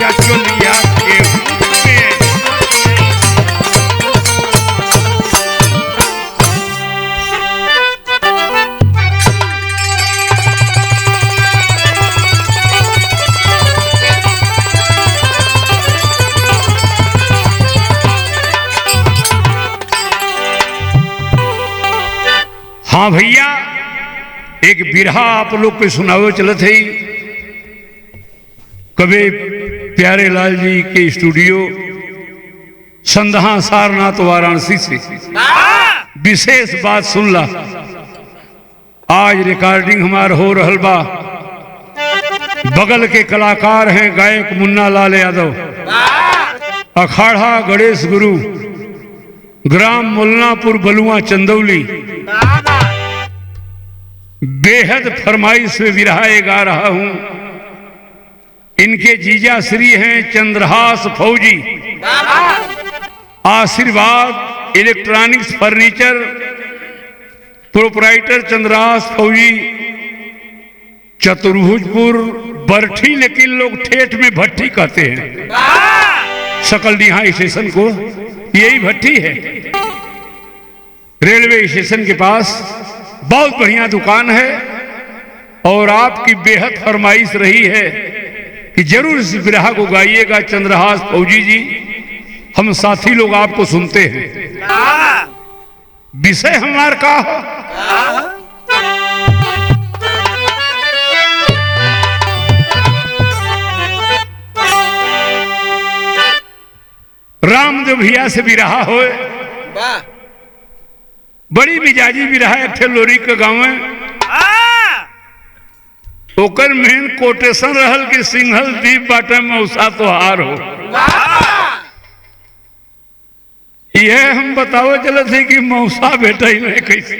राजा चोलिया के में। हाँ भैया, एक बिरहा आप लोग के सुनावे चलत है कभी प्यारे लाल जी के स्टूडियो संदहा सारनाथ वाराणसी से। विशेष बात सुन ला, आज रिकॉर्डिंग हमार हो रहल बा। बगल के कलाकार हैं गायक मुन्ना लाल यादव, अखाड़ा गणेश गुरु, ग्राम मुल्लापुर बलुआ चंदौली। बेहद फरमाइश में विरहा गा रहा हूं। इनके जीजा श्री हैं चंद्रहास फौजी। आशीर्वाद इलेक्ट्रॉनिक्स फर्नीचर प्रोपराइटर चंद्रहास फौजी, चतुर्भुजपुर बरठी, लेकिन लोग ठेठ में भट्टी कहते हैं। सकलडीहा स्टेशन को यही भट्टी है। रेलवे स्टेशन के पास बहुत बढ़िया दुकान है और आपकी बेहद फरमाइश रही है कि जरूर इस बिरहा को गाइएगा चंद्रहास फौजी जी। हम साथी लोग आपको सुनते हैं। विषय हमार का हो, रामदेव भैया से बिरहा हो। बड़ी मिजाजी बिरहा एक लोरी के गाँव में। ओकर मेन कोटेशन रहल कि सिंघल दीप बाटे मौसा तोहार हो। यह हम बताओ चले थे कि मौसा बेटा ही नहीं कैसे।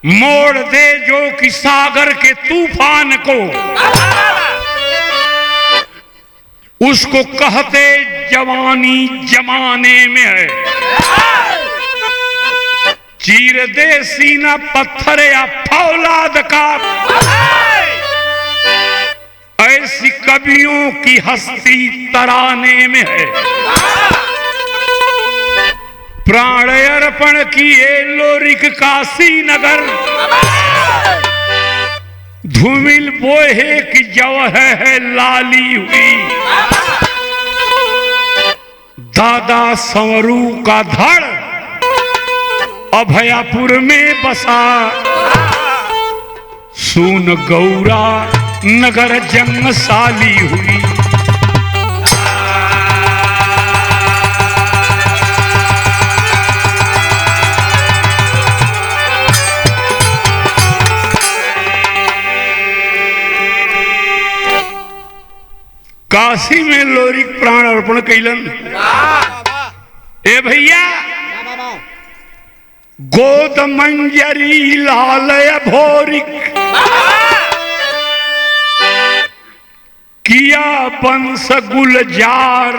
मोड़ दे जो कि सागर के तूफान को, उसको कहते जवानी जमाने में है। चीर दे सीना पत्थर या फौलाद का, ऐसी कवियों की हस्ती तराने में है। प्राण अर्पण किए लोरिक काशी नगर, धूमिल बोहे की जवह है लाली हुई। दादा संवरू का धड़ अभयापुर में बसा, सून गौरा नगर जंगसाली हुई। काशी में लोरिक प्राण अर्पण कैलन। ए भैया, गोद मंजरी लालय भोरिक, किया बंस गुलजार।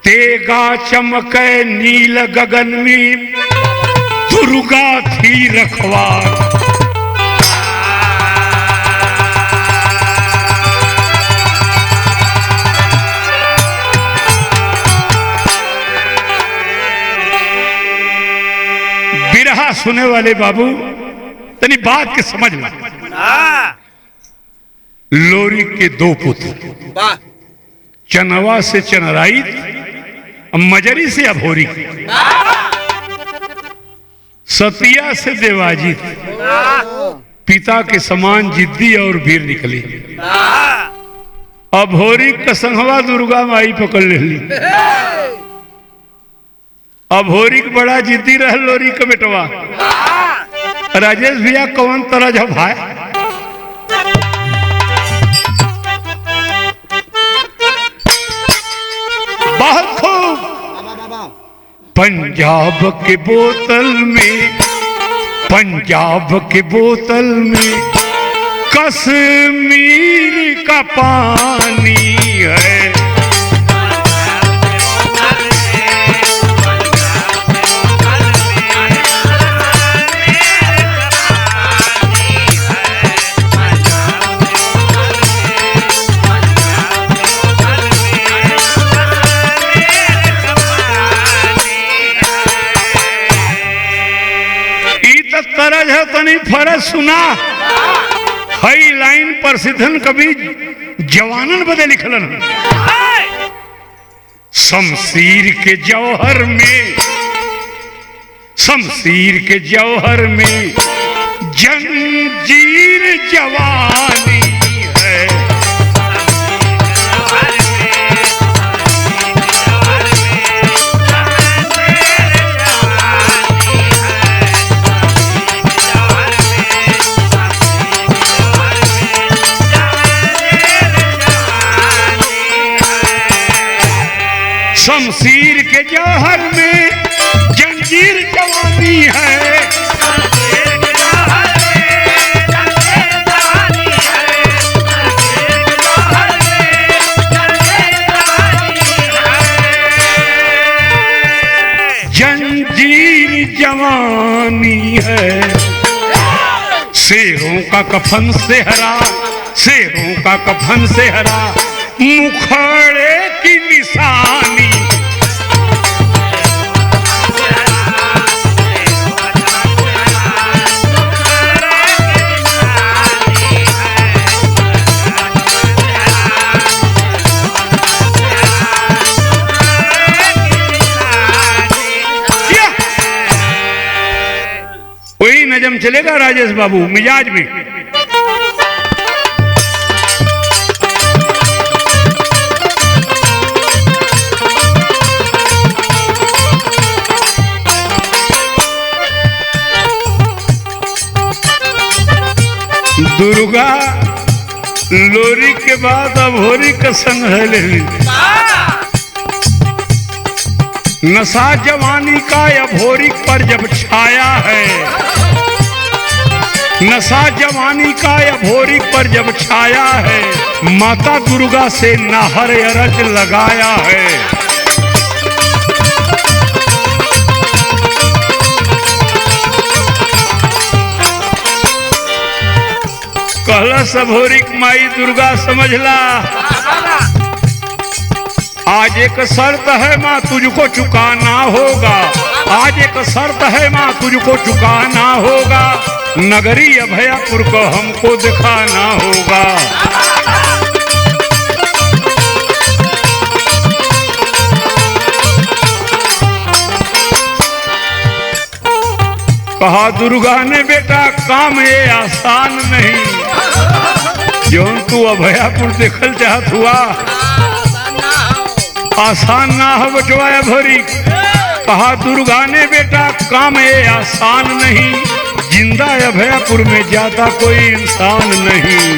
तेगा चमके नील गगन में, दुर्गा थी रखवार। बिरहा सुने वाले बाबू तनी बात के समझ ला। लोरी के दो पुत्र, चनवा से चनराई, मजरी से अभोरी, सतिया से देवाजी। पिता के समान जिद्दी और वीर निकली। अभोरी का संघवा दुर्गा माई पकड़ ली। अभोरी के बड़ा जिद्दी रह लोरी का बेटवा। राजेश भैया कौन तरह जब भाई बहुत खूब। पंजाब के बोतल में, पंजाब के बोतल में कश्मीर का पानी है। तनी फरज सुना। हई लाइन प्रसिद्धन कभी जवानन बदे लिखलन। शमशीर के जौहर में, शमशीर के जौहर में जंजीर जवानी है। शमशीर के जौहर में जंजीर जवानी है। जंजीर जवानी है। शेरों का कफन सेहरा, शेरों का कफन सेहरा, मुखड़े की निशानी। वही नजम चलेगा राजेश बाबू मिजाज में। दुर्गा लोरी के बाद अब होरी का संग है ले। नशा जवानी का अब होरी पर जब छाया है। नशा जवानी का अब होरी पर जब छाया है। माता दुर्गा से नाहर अरज लगाया है। कहला सब होरी माई दुर्गा समझला। आज एक शर्त है माँ तुझको चुकाना होगा। आज एक शर्त है माँ तुझको चुकाना होगा। नगरी अभयापुर को हमको दिखाना होगा। कहा दुर्गा ने बेटा काम ये आसान नहीं। जो तू अभयापुर देखल चाहत हुआ आसान ना हो बचवाया भोरी। कहा दुर्गा ने बेटा काम ये आसान नहीं। जिंदा अभयापुर में जाता कोई इंसान नहीं।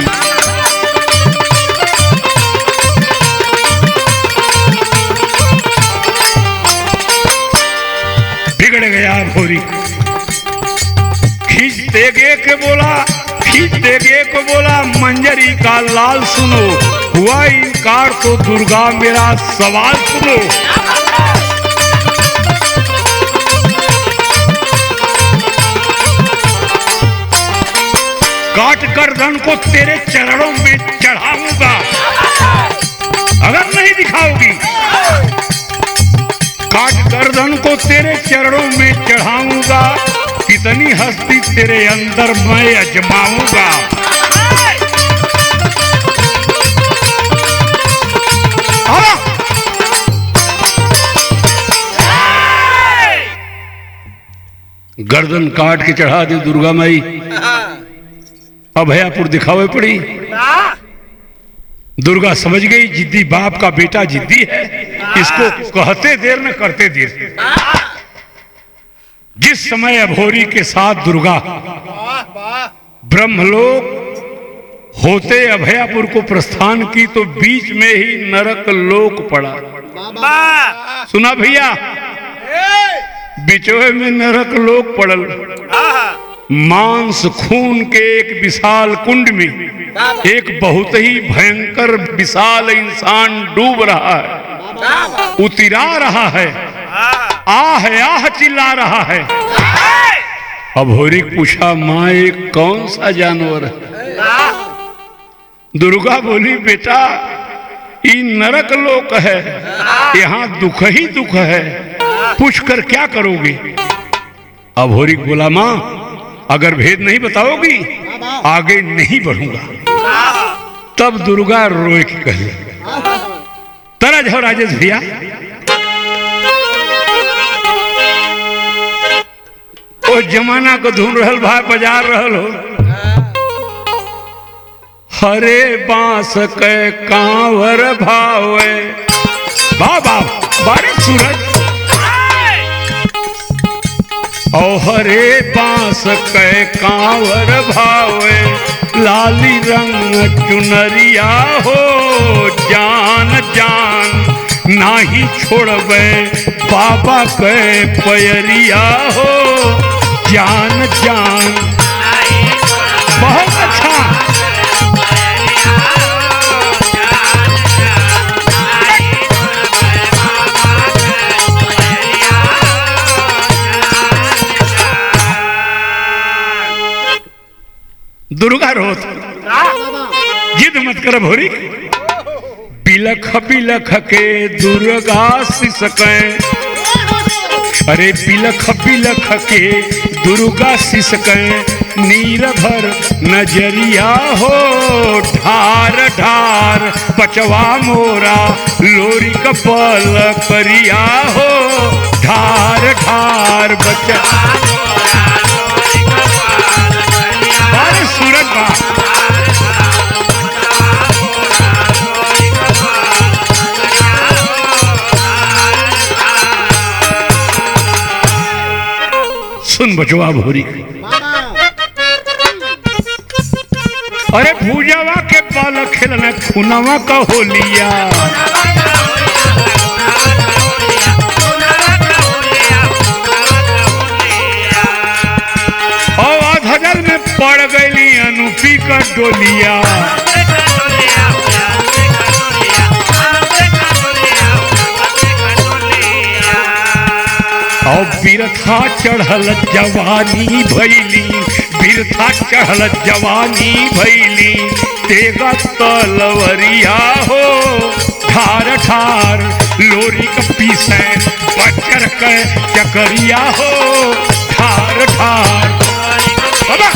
बिगड़ गया भोरी। खींच देगे के बोला, खींच देगे को बोला मंजरी का लाल सुनो। हुआ इनकार तो दुर्गा मेरा सवाल सुनो। काट गर्दन को तेरे चरणों में चढ़ाऊंगा अगर नहीं दिखाओगी। काट गर्दन को तेरे चरणों में चढ़ाऊंगा। कितनी हस्ती तेरे अंदर मैं अजमाऊंगा। गर्दन काट के चढ़ा दी दुर्गा माई। अभयापुर दिखावे पड़ी। दुर्गा समझ गई जिद्दी बाप का बेटा जिद्दी है। इसको कहते देर न करते देर। जिस समय अभोरी के साथ दुर्गा ब्रह्मलोक होते अभयापुर को प्रस्थान की तो बीच में ही नरक लोक पड़ा। सुना भैया, बिचोए में नरक लोक पड़ल। मांस खून के एक विशाल कुंड में एक बहुत ही भयंकर विशाल इंसान डूब रहा है, उतिरा रहा है, आह चिल्ला रहा है। अभोरी पूछा माँ ये कौन सा जानवर है? दुर्गा बोली बेटा ये नरक लोक है, यहाँ दुख ही दुख है, पूछ कर क्या करोगे? अभोरी बोला माँ अगर भेद नहीं बताओगी आगे नहीं बढ़ूंगा। तब दुर्गा रोए की कही तरज हो राजेश भैया। ओ जमाना को ढूंढ रहल भाई बाजार रहल हो। हरे बांस के कांवर भावे बाबा बारिश सूरज ओ हरे बांस के कांवर भावे लाली रंग चुनरिया हो जान जान नाही छोड़बे बाबा के पैरिया हो जान जान। बहुत अच्छा दुर्गा रोत जिद मत कर भोरी बिलख बिलख के दुर्गा सिसके अरे बिलख बिलख के दुर्गा सिसके नीर भर नजरिया हो ढार ढार बचवा मोरा लोरी कपल करिया हो ढार ढार बचवा सूरज बा सुन बचवा भोरी अरे भूजावा के बाल खेलना खुनावा का होलिया में पड़ गई अनुपी का डोलिया और बिरथा चढ़ल जवानी भैली बिरथा चढ़ल जवानी भैली तेगा तलवरिया हो ठार ठार लोरी का पीसे बचर के चकरिया हो ठार ठार बाबा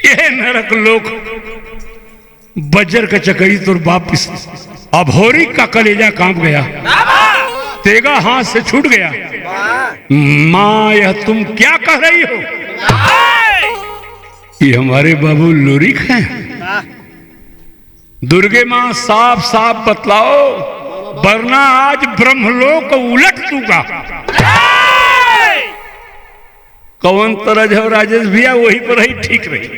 ये नरक लोग बजर का चकरी तो वापिस अभोरी का कलेजा कांप गया तेगा हाथ से छूट गया। माँ यह तुम क्या कह रही हो? ये हमारे बाबू लोरिक हैं। दुर्गे मां साफ साफ बतलाओ वरना आज ब्रह्मलोक उलट दूंगा। कौन तरज हो राजेश भैया वहीं पर ही ठीक रही।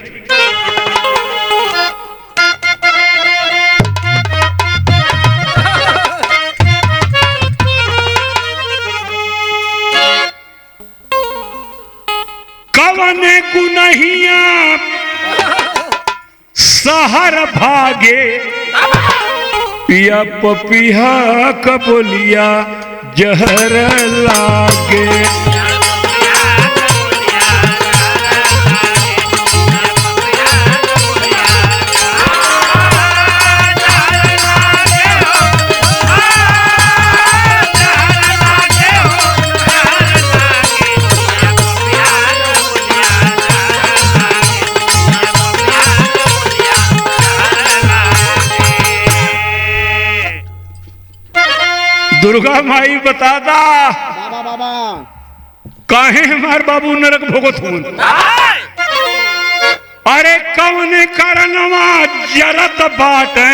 कवन गुनहिया सहर भागे पिया पपिया कबोलिया जहर लागे। दुर्गा माई बता दा बाबा बाबा काहे हमार बाबू नरक भोगत हुन। अरे कौन कारणवा जरत बाटे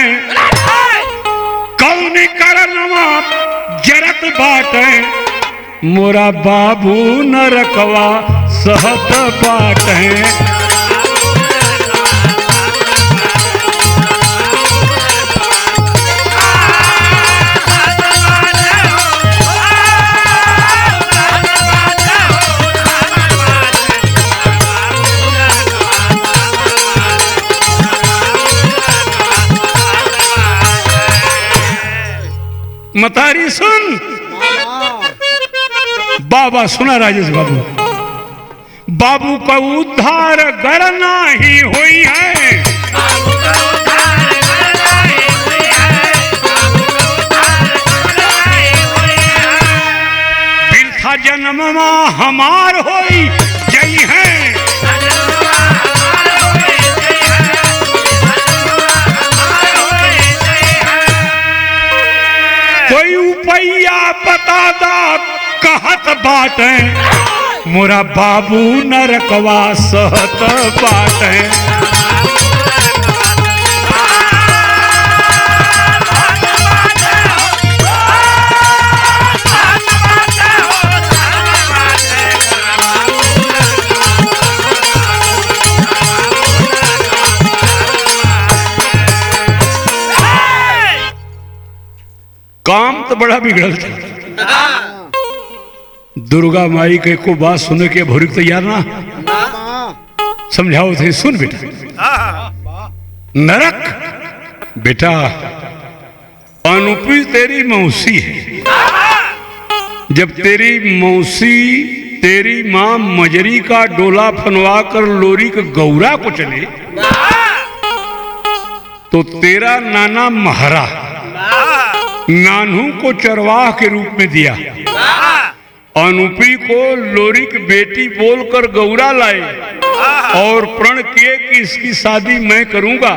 कौन कारणवा जरत बाटे मोरा बाबू नरकवा सहत बाटे। मतारी सुन बाबा सुना राजेश बाबू बाबू का उद्धार करना ही हुई है। जन्मवा हमार होई जई है। कोई उपैया बता दा कहत बाटे मोरा बाबू नरकवा सहत बाटे। काम तो बड़ा बिगड़ल था। दुर्गा माई के को बात सुने के भोरी तैयार ना समझाओ थे। सुन बेटा, नरक बेटा अनुपी तेरी मौसी है। जब तेरी मौसी तेरी माँ मजरी का डोला फनवा कर लोरी के गौरा को चले तो तेरा नाना महरा नानू को चरवाह के रूप में दिया। अनुपी को लोरी की बेटी बोलकर गौरा लाए और प्रण किए कि इसकी शादी मैं करूंगा।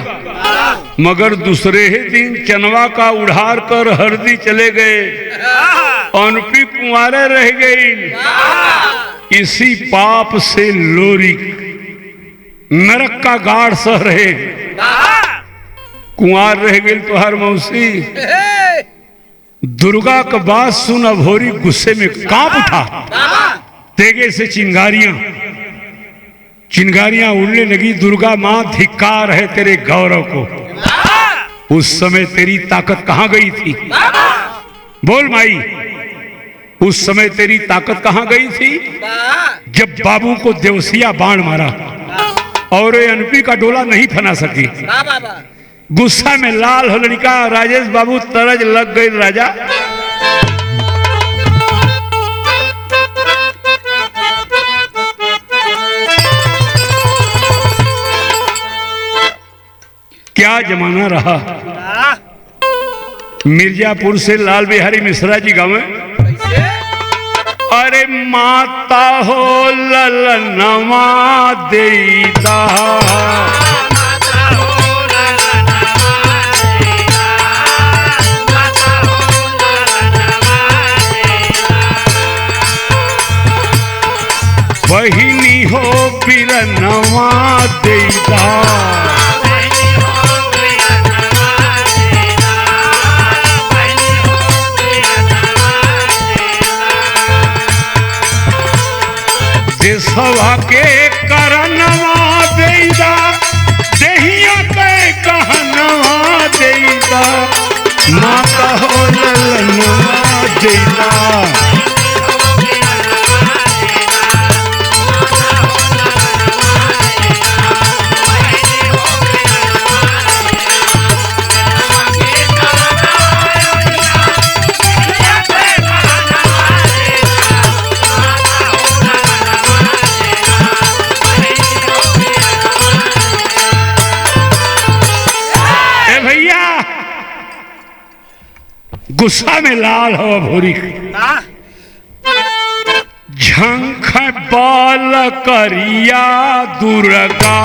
मगर दूसरे ही दिन चनवा का उड़ार कर हरदी चले गए। अनुपी कुंवारे रह गई। इसी पाप से लोरी नरक का गाढ़ सह रहे। कुंवार रह गई तो हर मौसी दुर्गा का बात सुन अभोरी गुस्से में कांप उठा। तेगे से चिंगारियां उड़ने लगी। दुर्गा मां धिक्कार है तेरे गौरव को। उस समय तेरी ताकत कहां गई थी? बोल माई, उस समय तेरी ताकत कहां गई थी? जब बाबू को देवसिया बाण मारा और अनुपी का डोला नहीं फना सकी। गुस्सा में लाल हो लड़का राजेश बाबू तरज लग गई। राजा क्या जमाना रहा। मिर्जापुर से लाल बिहारी मिश्रा जी गाँव में अरे माता हो ललनवा देता बहिनी हो बिरनवा देता। देशवा के करनवा देता देहिया के कहनवा देता। माता हो ललनवा देता। गुस्सा में लाल हो भोरी झंख बाल करिया दुर्गा।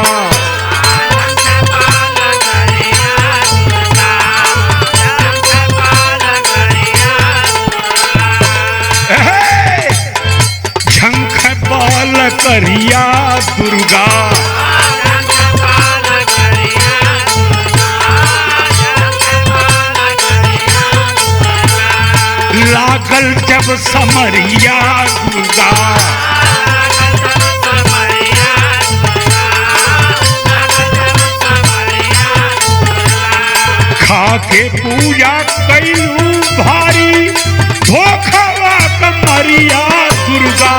झंख बाल करिया दुर्गा। लागल जब समरिया दुर्गा। खा के पूजा कैलू भारी धोखावा कमरिया दुर्गा।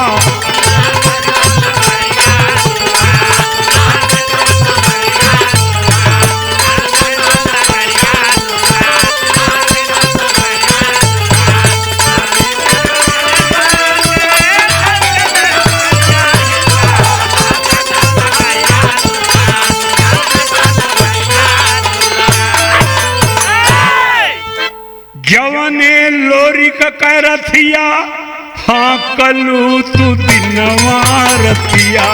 जवने लोरी का कैरथिया हाँ कलू तू दिनवा रतिया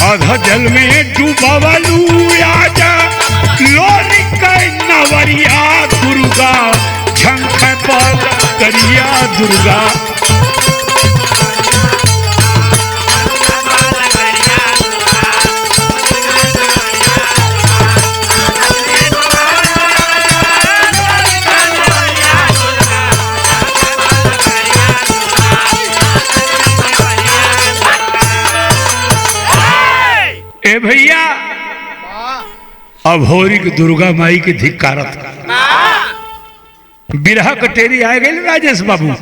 आधा जल में डूबावलू आजा लोरी के नवरिया दुर्गा झंख पर करिया दुर्गा ए भैया अभोरी की दुर्गा माई की धिक्कारत बिरहा कटेरी आए गए राजेश बाबू।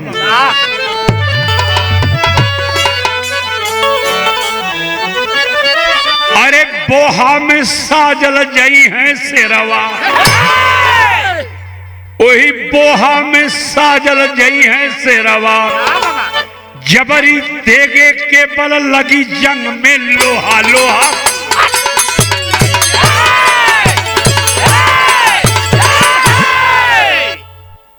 अरे बोहा में साजल जई है शेरवा वही बोहा में साजल जई है शेरवा जबरी देगे के बल लगी जंग में लोहा लोहा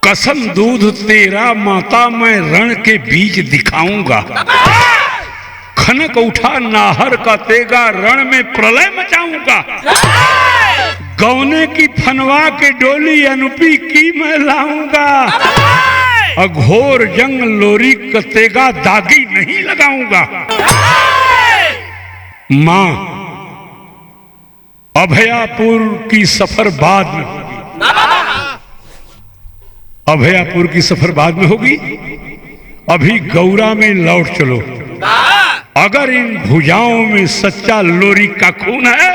कसम दूध तेरा माता मैं रण के बीच दिखाऊंगा खनक उठा नाहर का तेगा रण में प्रलय मचाऊंगा गौने की फनवा के डोली अनुपी की मैं लाऊंगा अघोर जंग लोरी कतेगा दागी नहीं लगाऊंगा। मां अभयापुर की सफर बाद में अभयापुर की सफर बाद में होगी अभी गौरा में लौट चलो अगर इन भुजाओं में सच्चा लोरी का खून है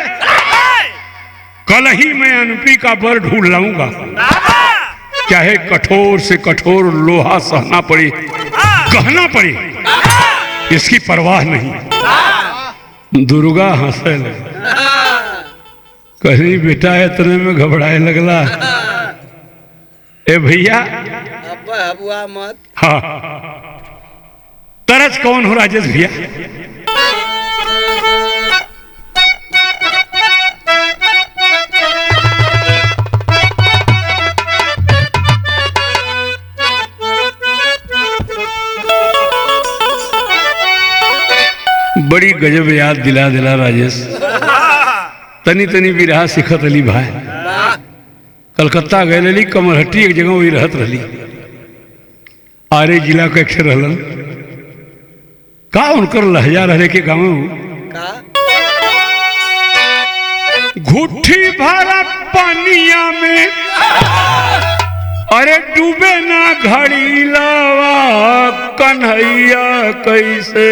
कल ही मैं अनुपी का बर ढूंढ लाऊंगा चाहे कठोर से कठोर लोहा सहना पड़े कहना पड़े इसकी परवाह नहीं। दुर्गा हंसे कहीं बेटा इतने में घबराए लगला ए भैया हबुआ मत। हाँ तरस कौन हो राजेश भैया? बड़ी गजब याद दिला दिला राजेश तनी तनी भी रहा सिखत अली भाई कलकत्ता गए रही कमरहट्टी एक जगह वही रहत रही आरे जिला के अक्षर रहलन का उनकर लहजा रहे के गाँव घुट्ठी भरा पानिया में अरे डूबे ना घड़ी लावा कन्हैया कैसे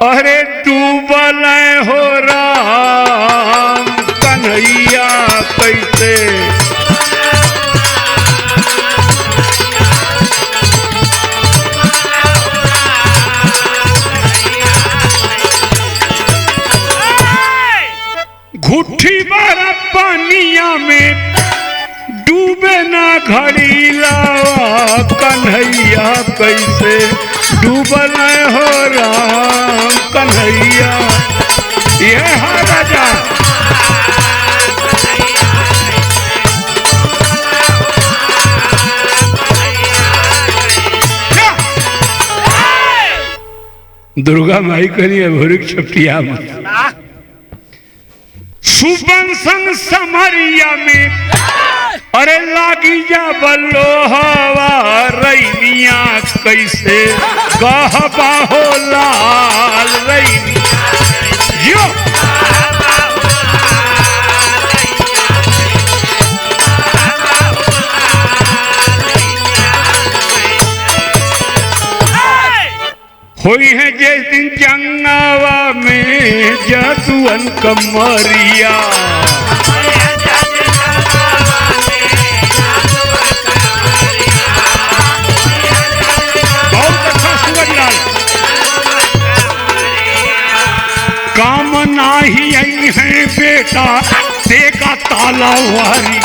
अरे डूबल हो राम कन्हैया कैसे घुट्ठी बारा पानिया में डूबे ना घड़ी लावा कन्हैया कैसे डूबल हो राम कन्हैया ये है राजा दुर्गा माई करी भोरिक छपटिया मत सुबंसन समरिया में अरे लागी जा बल्लो हवा रैनिया कैसे कहबा हो लाल रैनिया होई है जिस दिन जंगावा में जादुअन कमरिया काम नाही आई है बेटा देखा ताला वारी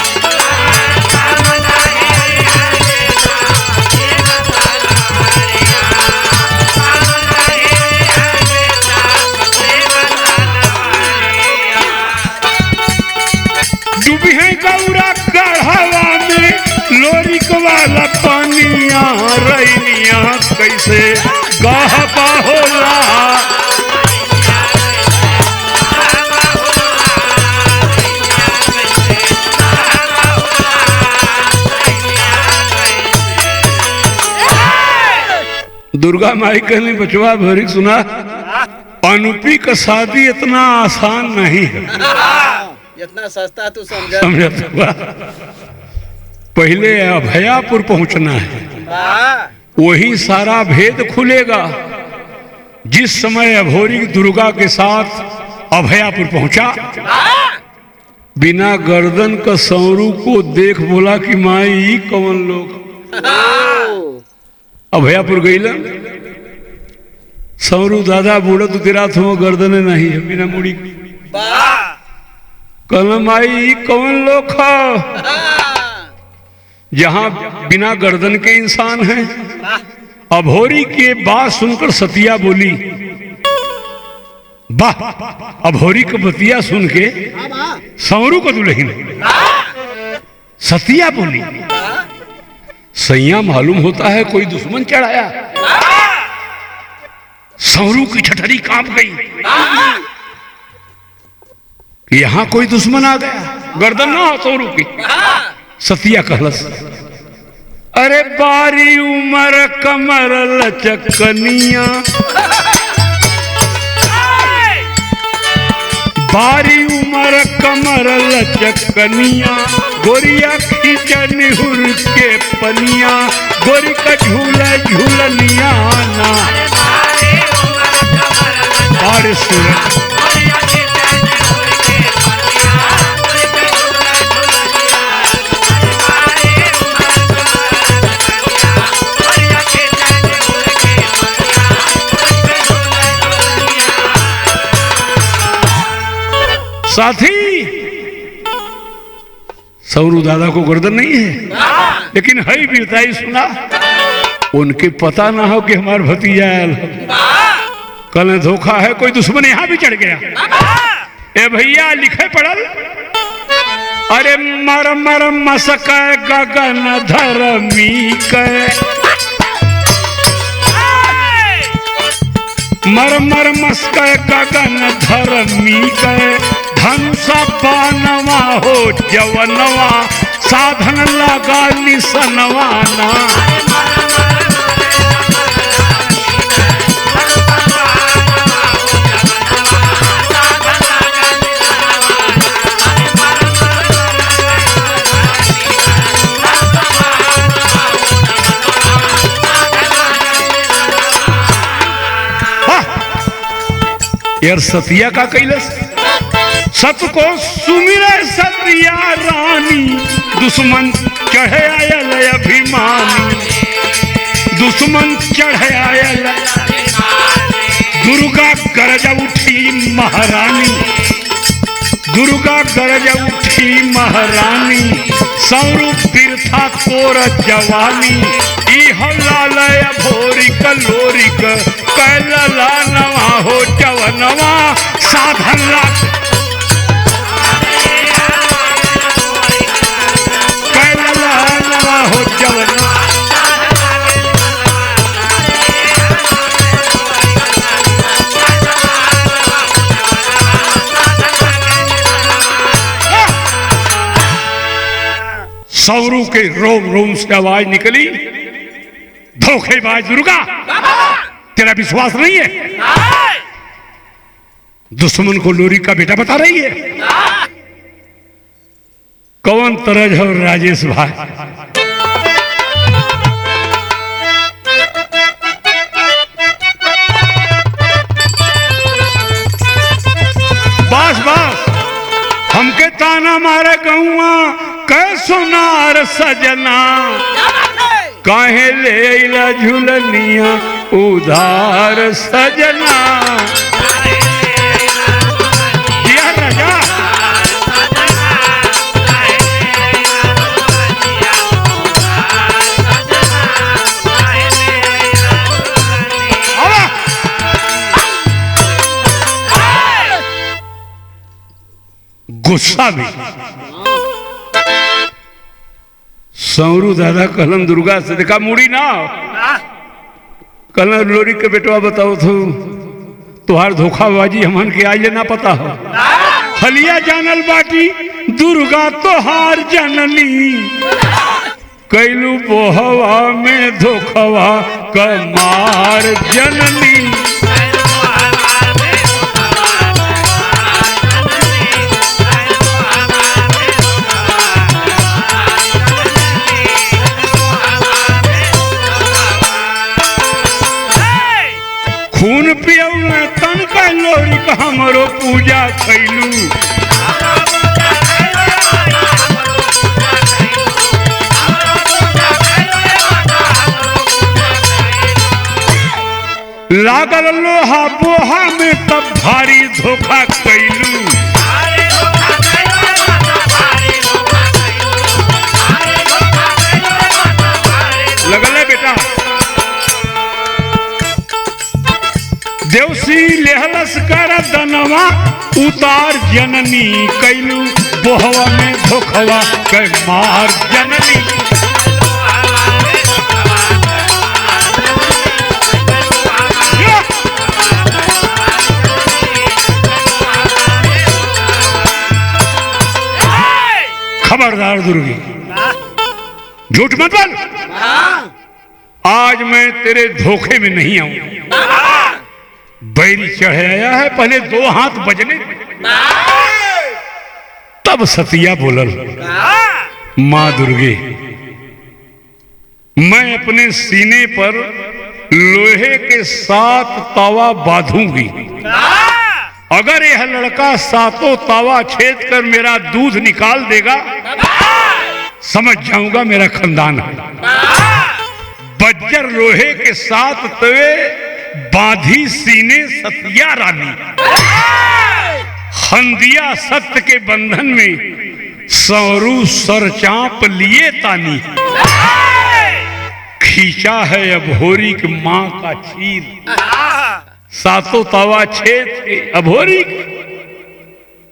लैनिया कैसे गाह बाहोला। दुर्गा माई कहने बचवा भरी सुना, अनुपी का शादी इतना आसान नहीं है। इतना सस्ता तू समझा। समझा तो पहले अभयापुर पहुंचना है, वही सारा भेद खुलेगा। जिस समय अभोरी दुर्गा के साथ अभयापुर पहुंचा, बिना गर्दन का सौरू को देख बोला कि माई कौन लोग। अभयापुर गईला, सौरू दादा बूढ़ा तो तेरा थो गर्दने नहीं है बिना मुड़ी। कल माई कौन लोग जहां बिना गर्दन के इंसान हैं। अभोरी के बात सुनकर सतिया बोली, वाह। अभोरी का बतिया सुन के सौरू को दुल्हन सतिया बोली, सैया मालूम होता है कोई दुश्मन चढ़ाया। सौरू की ठठरी कांप गई, यहां कोई दुश्मन आ गया। गर्दन ना हो सौरू की। सतिया कहलस, अरे बारी उमर कमर लचकनिया, बारी उमर कमर लचकनिया, गोरिया खींच निहुर के पनिया, गोरी का झूला झूलनिया ना। और सुन साथी, सौरू दादा को गर्दन नहीं है, लेकिन हई बीरताई सुना, उनके पता ना हो कि हमार भतीजा कल धोखा है, कोई दुश्मन यहां भी चढ़ गया। ए भैया लिखे पड़ल, अरे मर मर मसक गगन धर्मी के, मर मर मस्क गगन धर्मी के, धनुषा बानवा हो जवनवा, साधन लगा निसनवाना। यार सतिया का कैलस, सत को सुमिरे सतिया रानी, दुश्मन चढ़े आयल अभिमानी, दुश्मन चढ़े आयल। दुर्गा गरज उठी महारानी, दुर्गा गरज उठी महारानी, सौरू बिरथा तोर जवानी, लालय भोरिक लोरिक, कैलला नवा हो जवनवा, साधन कैलला नवा हो जवनवा। सौरू के रोम रोम से आवाज निकली, धोखेबाज दुर्गा, तेरा विश्वास नहीं है? दुश्मन को लोरी का बेटा बता रही है? कौन तरज और राजेश भाई? बस बस, हमके ताना मारे गौआ कैसो नार सजना, काहे ले झुलनिया उधार सजना। दिया राजा गुस्सा भी। सौरू दादा कहलन दुर्गा से, देखा मुड़ी ना कहलन लोरी के बेटवा बताओ तो तुहार धोखाबाजी हमन के आज ना पता हो। हलिया जानल बाटी दुर्गा तोहार जननी, कैलू बोहवा में धोखवा कमार जननी। खून पियऊ तन का लोरी का हमरो पूजा कैलू, लागल लोहा बोहा में तब भारी धोखा कैलू। लगल है बेटा देवसी लेहलस कर दनवा उतार जननी, कैलू बोहवा में धोखवा कै मार जननी। खबरदार दुर्गी, झूठ मत बोल। आज मैं तेरे धोखे में नहीं आऊं। बैरी चढ़ आया है, पहले 2 हाथ बजने तब सतिया बोलल, मां दुर्गे मैं अपने सीने पर लोहे के 7 तावा बांधूंगी। अगर यह लड़का 7 तावा छेद कर मेरा दूध निकाल देगा समझ जाऊंगा मेरा खानदान है। बज्जर लोहे के 7 तवे बांधी सीने सतिया रानी, हंदिया सत्य के बंधन में सौरू सर चांप लिए तानी। खींचा है अभोरी की मां का चीर, 7 तावा छेद के अभोरी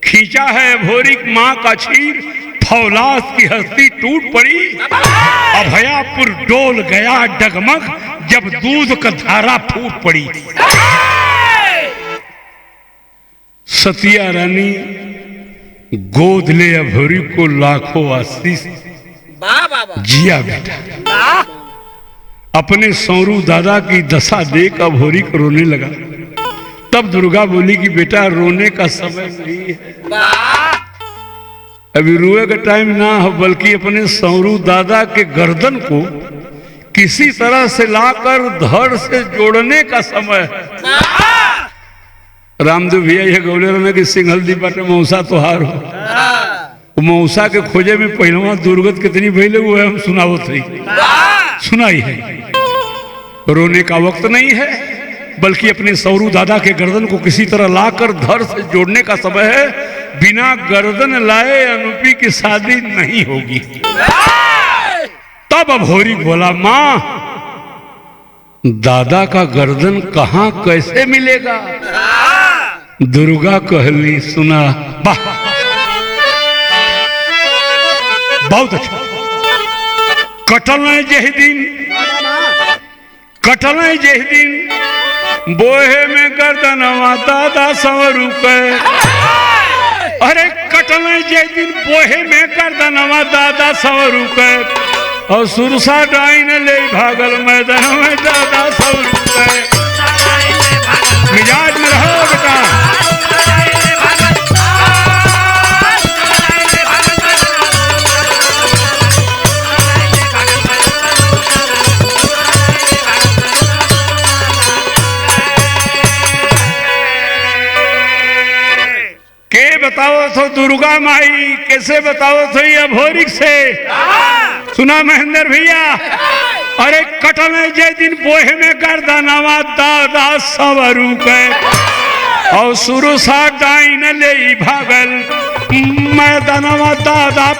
खींचा है अभोरी की मां का चीर। फौलाद की हस्ती टूट पड़ी, अभयापुर डोल गया डगमग जब दूध का धारा फूट पड़ी। सतिया रानी गोद ले अभोरी को लाखों आशीष। जिया बेटा अपने सौरू दादा की दशा देख अभोरी को रोने लगा। तब दुर्गा बोली कि बेटा रोने का समय नहीं है, अभी रोए का टाइम ना हो, बल्कि अपने सौरू दादा के गर्दन को किसी तरह से लाकर धड़ से जोड़ने का समय है। रामदेव भैया ये गौले रहने की सिंघल बाटे मौसा तोहार हो। मौसा के खोजे में पहलवा दुर्गत कितनी भैले वो है हम सुनावत रही सुनाई है। रोने का वक्त नहीं है, बल्कि अपने सौरू दादा के गर्दन को किसी तरह लाकर धड़ से जोड़ने का समय है। बिना गर्दन लाए अनुपी की शादी नहीं होगी। तब अभोरी बोला मां दादा का गर्दन कहां कैसे मिलेगा? दुर्गा कहली सुना, वाह बहुत अच्छा। कटल जह दिन कटल जह दिन बोहे में गर्दनवा दादा सवरू के। अरे कटल जह दिन बोहे में गर्दनवा दादा सवरू के, और सुरसा डाइन ले भागल मैदान में दादा सवरू के। मिजाज में रहो बेटा। बताओ तो दुर्गा माई कैसे बताओ तो ये अभोरिक से सुना महेंद्र भैया। अरे कटल जे दिन बोहे में गर्दनवा दादा सवरू के, और सुरुसा डाइन ले भागल मैदानवा दादा।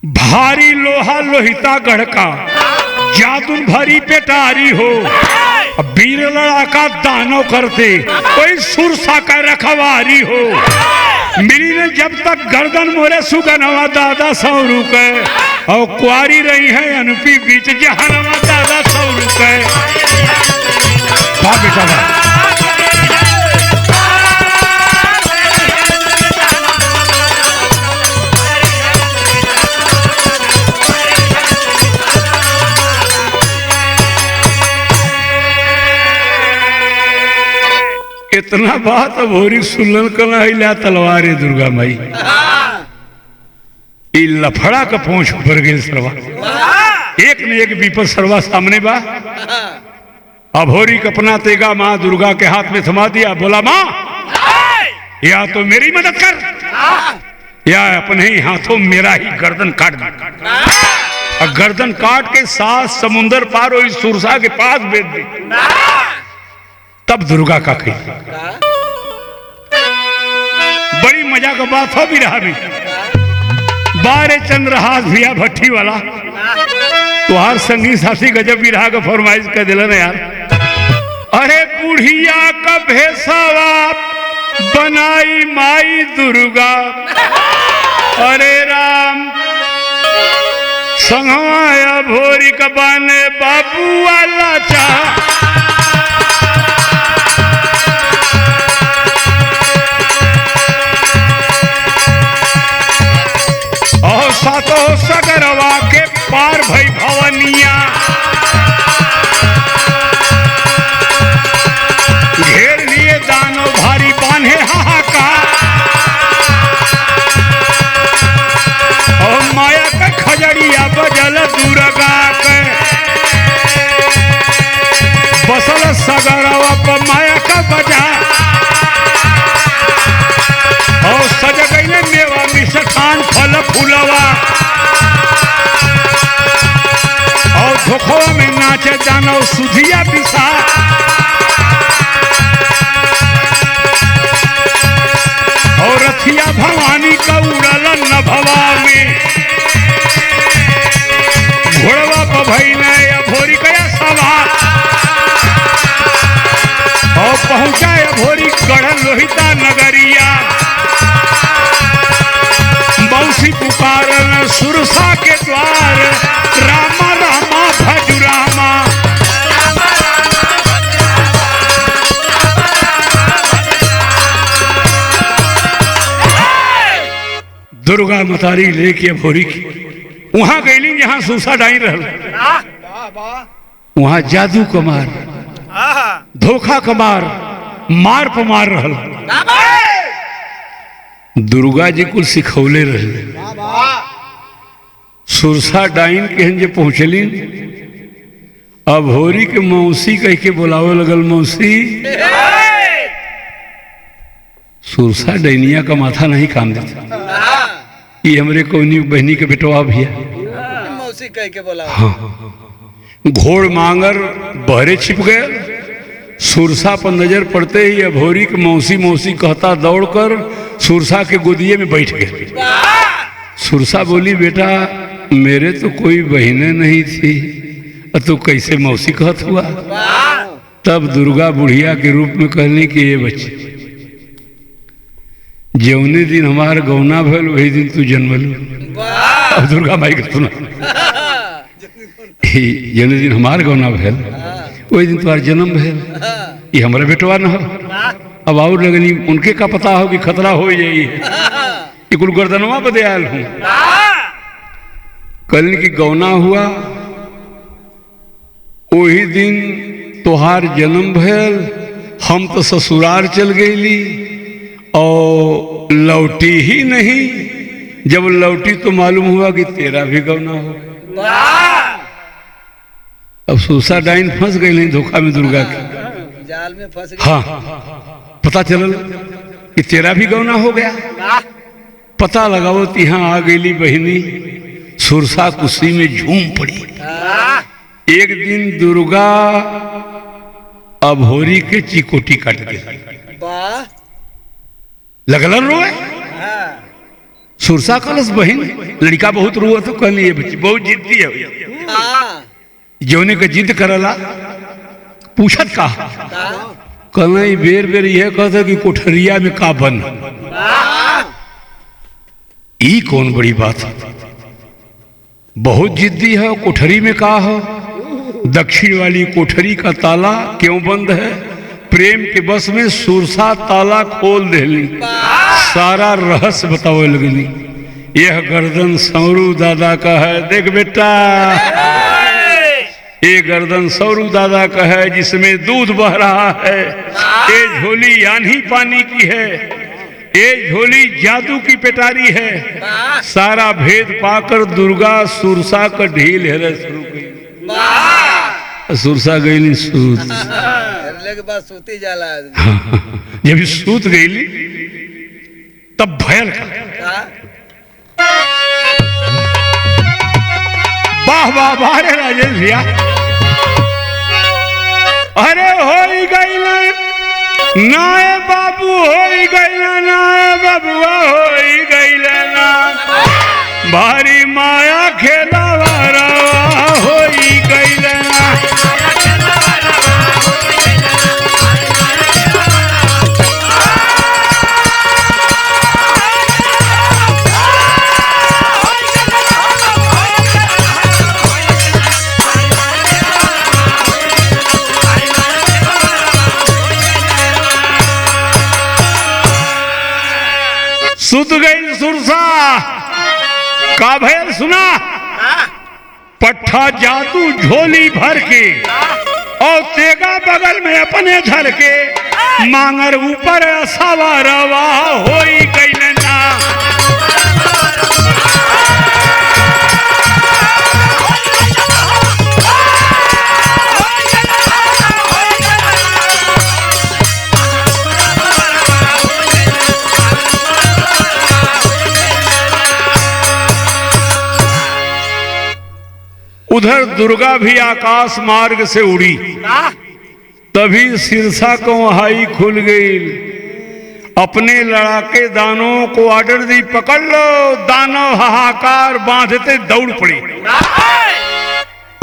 भारी लोहा लोहिता गढ़का जादुन भरी पेटारी हो, वीर लड़ाका दानव करते कोई सुरसा का रखवारी हो। मिली ने जब तक गर्दन मोरे सुगनवा दादा 100 रुपए और कुआरी रही है अनुपी बीच जहनवा दादा 100 रुपए। बेटा बा। इतना बात भोरी सुनल कला हिला तलवारे दुर्गा माई ई लफड़ा का पहुंच ऊपर गेल सरवा एक न एक विपद सरवा सामने बा। अभोरी कपना तेगा माँ दुर्गा के हाथ में थमा दिया, बोला माँ या तो मेरी मदद कर या अपने ही हाथों मेरा ही गर्दन काट दे। और गर्दन काट के 7 समुंदर पार हुई सुरसा के पास भेज दी। तब दुर्गा का कही बड़ी मजा का बात हो भी रहा भी बारे चंद्रहास भैया भट्टी वाला तुहार संगी साथी गजब भी रहा का फरमाइश कर दिला ना यार। अरे बुढ़िया का भेसावा बनाई माई दुर्गा, अरे राम संगवाया भोरी का बाने बाबू वाला चाह। और सातों सगरवा के पार भई भवनिया, घेर लिए दानो भारी बांधे हाहाकार। और माया का खजड़िया बजल दुर्गा के बसल सगरवा पर माया का बजा। और सज गई मेवा मिष्ठान फल फूलवा और धोखवा में नाचे दानव सुधिया पिसा। और रथिया भवानी का उड़ल नभवा में घोड़वा पभई ने अभोरी कया सवा। और पहुंचा अभोरी गढ़ लोहिता नगरिया, बंसी पुकारन सुरसा के द्वार, रामा रामा भज रामा। दुर्गा मतारी लेके भोरी की वहां गईली जहां सुरसा डाई रहल। वहां जादू कमार धोखा कमार मार पमार रहल। दुर्गा जी को सिखौले रहे। सुरसा डाइन के जे पहुंचली अभोरी के मौसी कह के बुलावे लगल, मौसी। सुरसा डैनिया का माथा नहीं काम देता, ये हमरे कोनी बहनी के बेटवा भैया मौसी कह के बोला। हाँ। घोड़ मांगर बहरे छिप गए। सुरसा पर नजर पड़ते ही अभोरी के मौसी मौसी कहता दौड़कर सुरसा के गोदिये में बैठ गए। सुरसा बोली, बेटा मेरे तो कोई बहनें नहीं थी, तो कैसे मौसी कहत हुआ। तब दुर्गा बुढ़िया के रूप में कहली कि ये बच्चे जौने दिन हमार गौना भल वही दिन तू जन्मलू। अब दुर्गा माई के सुना जौने दिन हमार गौना भल वही दिन तुम्हारा जन्म भल, ये हमारा बेटवा न हो। अब और लगनी उनके का पता हो कि खतरा हो जाइए, ये कुल गर्दनवा बदे आयल हूं। कल की गौना हुआ वही दिन तोहार जन्म भल, हम तो ससुराल चल गईली और लौटी ही नहीं। जब लौटी तो मालूम हुआ कि तेरा भी गौना हो। अब सुरसा डाइन फंस गई नहीं धोखा में दुर्गा की जाल में फंस गई। हाँ पता चलल कि तेरा भी गौना हो गया। पता लगाओ यहाँ आ गई बहनी। सुरसा कुर्सी में झूम पड़ी। एक दिन दुर्गा अभोरी के चिकोटी काट गई। लगल रोए। सुरसा कलश बहन लड़का बहुत रोआ तो कहली ये बच्ची बहुत जिद्दी है। जौने का जिद करला पूछत का कहना बेर बेर यह कहता कि कोठरिया में का बन। ई कौन बड़ी बात है, बहुत जिद्दी है। कोठरी में कहा हो, दक्षिण वाली कोठरी का ताला क्यों बंद है? प्रेम के बस में सुरसा ताला खोल देली, सारा रहस्य बतावे लगली। यह गर्दन सौरू दादा का है, देख बेटा, ये गर्दन सौरू दादा का है जिसमें दूध बह रहा है। ये झोली यानी पानी की है, ये झोली जादू की पेटारी है। सारा भेद पाकर दुर्गा सुरसा का ढील हेरे शुरू गई। सुरसा गईली सूत, के बाद सूती जाला आदमी। जब सूत गईली तब भयल वाह वाह वाह रे राजेश भैया, अरे हो गई नाए बाबू, हो गई नाए बाबुआ, हो गई ना भारी माया खेला वारा, हो गई ना। सुत गई सुरसा का भयल सुना, पट्ठा जादू झोली भर के और तेगा बगल में अपने झर के, मांगर ऊपर सवारवा हो गई ना। उधर दुर्गा भी आकाश मार्ग से उड़ी, तभी सिरसा को वहाई खुल गई। अपने लड़ाके दानों को आर्डर दी, पकड़ लो। दानव हाहाकार बांधते दौड़ पड़े।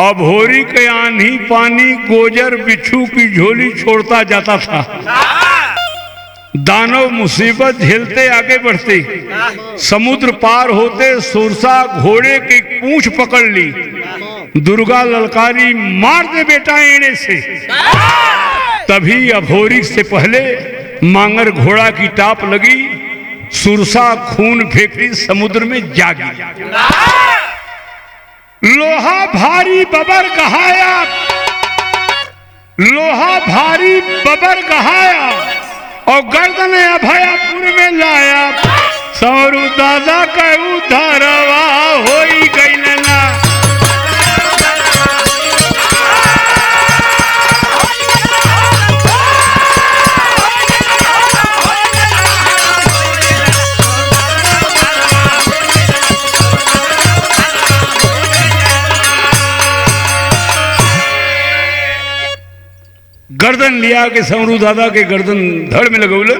अभोरी के आंधी पानी गोजर बिच्छू की झोली छोड़ता जाता था। दानव मुसीबत झेलते आगे बढ़ते, समुद्र पार होते सुरसा घोड़े की पूंछ पकड़ ली। दुर्गा ललकारी, मार दे बेटा एड़े से। तभी अभोरी से पहले मांगर घोड़ा की टाप लगी, सुरसा खून फेंकती समुद्र में जागी। लोहा भारी बबर कहाया, लोहा भारी बबर कहाया और गर्दन अभयपुर में लाया। सौरू दादा का उधारवा हो गई ना। गर्दन लिया के सौरू दादा के गर्दन धड़ में लगौले।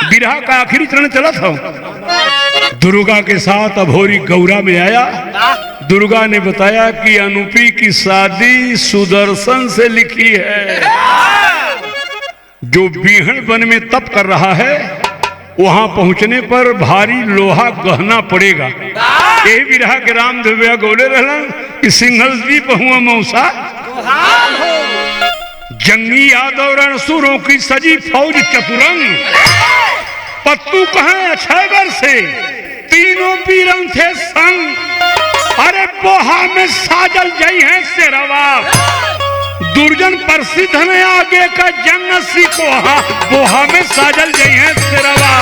बिरहा का आखिरी चरण चला था। दुर्गा के साथ अभोरी गौरा में आया। दुर्गा ने बताया कि अनुपी की शादी सुदर्शन से लिखी है, जो बीहड़ वन में तप कर रहा है। वहां पहुंचने पर भारी लोहा गहना पड़ेगा। यही बिरहा के रामदेव गौले रहलन कि सिंघल द्वीप हुआ मौसा, जंगी यादव रणसुरों की सजी फौज चतुरंग। पत्तू कहें अक्षयवर से तीनों पीरन थे संग। अरे बोहा में साजल जई है शेरवा, दुर्जन प्रसिद्ध ने आगे का जंग सीखो। बोहा में साजल जई है शेरवा।